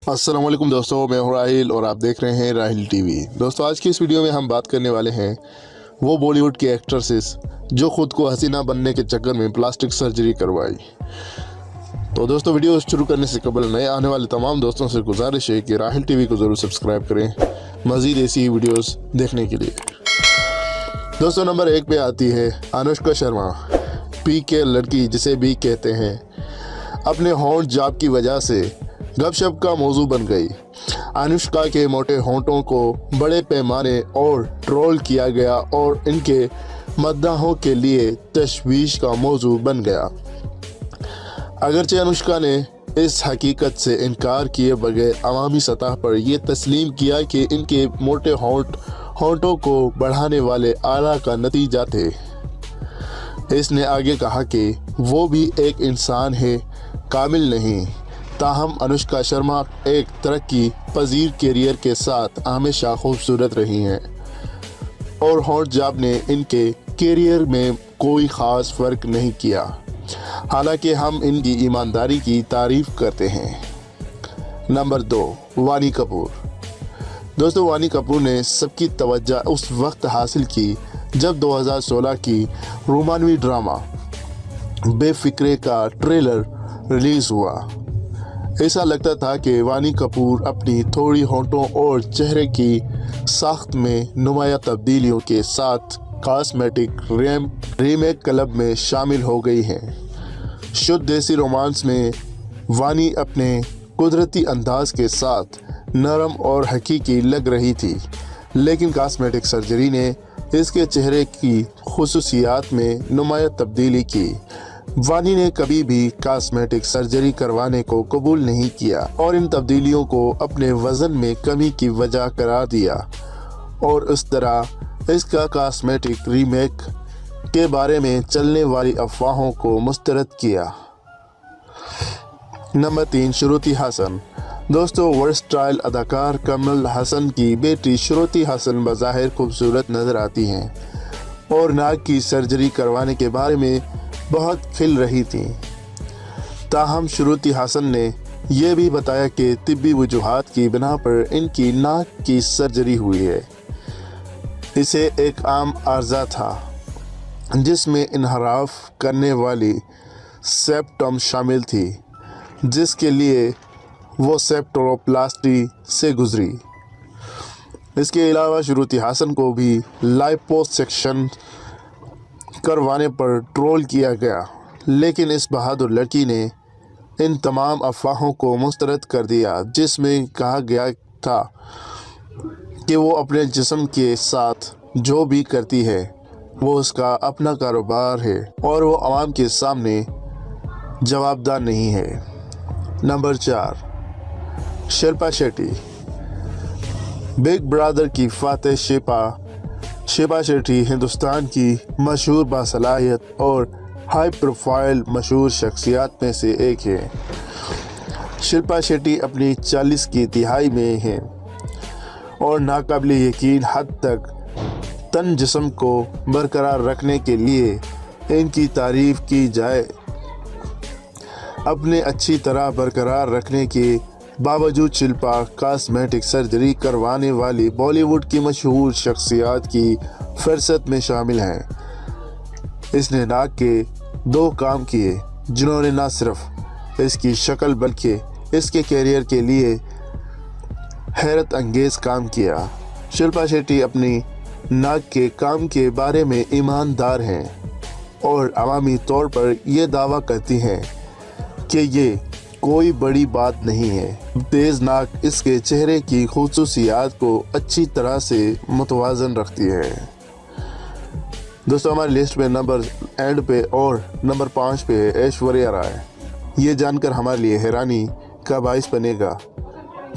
अस्सलाम वालेकुम दोस्तों, मैं हूं राहिल और आप देख रहे हैं राहिल टीवी। दोस्तों, आज की इस वीडियो में हम बात करने वाले हैं वो बॉलीवुड की एक्ट्रेसेस जो खुद को हसीना बनने के चक्कर में प्लास्टिक सर्जरी करवाई। तो दोस्तों, वीडियो शुरू करने से कबल नए आने वाले तमाम दोस्तों से गुजारिश है कि राहिल टीवी को ज़रूर सब्सक्राइब करें मज़ीद ऐसी वीडियोस देखने के लिए। दोस्तों, नंबर 1 पे आती है अनुष्का शर्मा, पी के लड़की जिसे भी कहते हैं। अपने होंठ जाप की वजह से गपशप का मौजू बन गई। अनुष्का के मोटे होंठों को बड़े पैमाने और ट्रोल किया गया और इनके मद्दाहों के लिए तशवीश का मौजू बन गया। अगरचे अनुष्का ने इस हकीकत से इनकार किए बगैर अवामी सतह पर यह तस्लीम किया कि इनके मोटे होंठों को बढ़ाने वाले आला का नतीजा थे। इसने आगे कहा कि वो भी एक इंसान है, कामिल नहीं। ताहम अनुष्का शर्मा एक तरक्की पजीर कैरियर के साथ हमेशा खूबसूरत रही हैं और होंठ जाप ने इनके कैरियर में कोई ख़ास फ़र्क नहीं किया। हालांकि हम इनकी ईमानदारी की तारीफ़ करते हैं। नंबर 2, वानी कपूर। दोस्तों, वानी कपूर ने सबकी तवज्जो उस वक्त हासिल की जब 2016 की रोमानवी ड्रामा बेफिक्रे का ट्रेलर रिलीज़ हुआ। ऐसा लगता था कि वानी कपूर अपनी थोड़ी होंठों और चेहरे की साख्त में नुमाया तब्दीलियों के साथ कॉस्मेटिक रीमेक क्लब में शामिल हो गई हैं। शुद्ध देसी रोमांस में वानी अपने कुदरती अंदाज के साथ नरम और हकीकी लग रही थी, लेकिन कॉस्मेटिक सर्जरी ने इसके चेहरे की खुसूसियात में नुमाया तब्दीली की। वानी ने कभी भी कॉस्मेटिक सर्जरी करवाने को कबूल नहीं किया और इन तब्दीलियों को अपने वज़न में कमी की वजह करार दिया और इस तरह इसका कॉस्मेटिक रीमेक के बारे में चलने वाली अफवाहों को मुस्तरद किया। नंबर 3, श्रुति हसन। दोस्तों, वर्सटाइल अदाकार कमल हसन की बेटी श्रुति हसन बज़ाहिर खूबसूरत नज़र आती हैं और नाक की सर्जरी करवाने के बारे में बहुत खिल रही थी। ताहम श्रुति हसन ने यह भी बताया कि तिब्बी वजूहात की बिना पर इनकी नाक की सर्जरी हुई है। इसे एक आम आर्जा था जिसमें इनहराफ करने वाली सेप्टम शामिल थी, जिसके लिए वो सेप्टोप्लास्टी से गुजरी। इसके अलावा श्रुति हसन को भी लाइपोसेक्शन करवाने पर ट्रोल किया गया, लेकिन इस बहादुर लड़की ने इन तमाम अफवाहों को मुस्तरद कर दिया, जिसमें कहा गया था कि वो अपने जिस्म के साथ जो भी करती है वो उसका अपना कारोबार है और वो आवाम के सामने जवाबदार नहीं है। Number 4, Shilpa Shetty. Big brother की फातेह शिल्पा शेट्टी हिंदुस्तान की मशहूर बासलाहियत और हाई प्रोफाइल मशहूर शख्सियत में से एक है। शिल्पा शेट्टी अपनी 40 की तिहाई में हैं और नाकाबिल यकीन हद तक तन जिस्म को बरकरार रखने के लिए इनकी तारीफ़ की जाए। अपने अच्छी तरह बरकरार रखने के बावजूद शिल्पा कॉस्मेटिक सर्जरी करवाने वाली बॉलीवुड की मशहूर शख्सियत की फहरिस्त में शामिल हैं। इसने नाक के 2 काम किए जिन्होंने न सिर्फ इसकी शक्ल बल्कि इसके कैरियर के लिए हैरत अंगेज़ काम किया। शिल्पा शेट्टी अपनी नाक के काम के बारे में ईमानदार हैं और अवामी तौर पर यह दावा करती हैं कि ये कोई बड़ी बात नहीं है। तेज़ नाक इसके चेहरे की खूबसूसियात को अच्छी तरह से मुतवाज़न रखती है। दोस्तों, हमारी लिस्ट में नंबर एंड पे और नंबर 5 पे है ऐश्वर्या राय। ये जानकर हमारे लिए हैरानी का बाइस बनेगा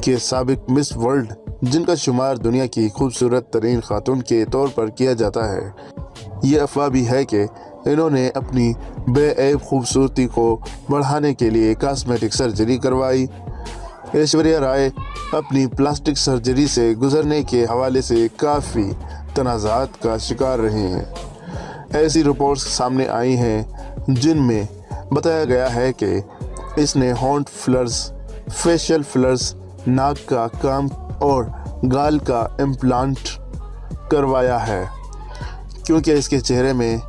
कि साबिक मिस वर्ल्ड, जिनका शुमार दुनिया की खूबसूरत तरीन खातून के तौर पर किया जाता है, ये अफवाह भी है कि इन्होंने अपनी बेऐब खूबसूरती को बढ़ाने के लिए कॉस्मेटिक सर्जरी करवाई। ऐश्वर्या राय अपनी प्लास्टिक सर्जरी से गुजरने के हवाले से काफ़ी तनाज़ात का शिकार रहे हैं। ऐसी रिपोर्ट्स सामने आई हैं जिनमें बताया गया है कि इसने होंठ फिलर्स, फेशियल फिलर्स, नाक का काम और गाल का इम्प्लांट करवाया है, क्योंकि इसके चेहरे में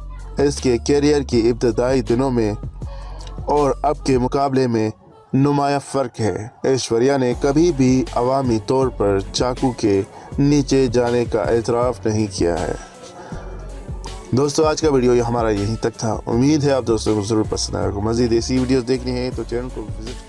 इसके कैरियर की इब्तदाई दिनों में और अब के मुकाबले में नुमाया फ़र्क है। ऐश्वर्या ने कभी भी अवामी तौर पर चाकू के नीचे जाने का एतराफ़ नहीं किया है। दोस्तों, आज का वीडियो हमारा यहीं तक था। उम्मीद है आप दोस्तों को ज़रूर पसंद आएगा। मज़ीद ऐसी वीडियोस देखनी है तो चैनल को विजिट